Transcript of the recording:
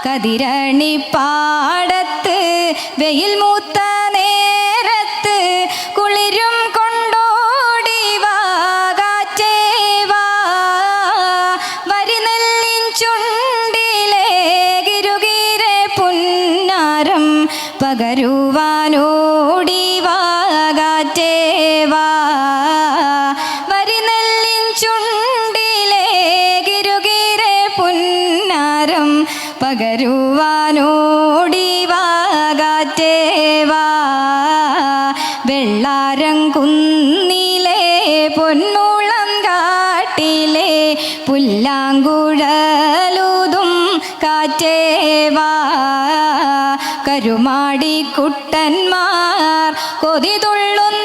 കതിരണി പാടത്ത് വെയിൽ മൂത്ത നേരത്ത് കുളിരും കൊണ്ടോടി വാ കാറ്റേ വാ. വരിനെല്ലിൻ ചുണ്ടിലെ ഗിരുഗിരെ പുന്നാരം പകരുവാനോടി വാ കാറ്റേ വാ. വരിനെല്ലിൻ ചുണ്ടിലെ ഗിരുഗിരെ പുന്നാരം പകരുവാനോടി വാ കാറ്റേ വാ. വെള്ളാരം കുന്നിലെ പൊന്മുളം കാട്ടിലെ പുല്ലാങ്കുഴലൂതും കാറ്റേ വാ. കരുമാടി കുട്ടന്മാർ കൊതി തുള്ളും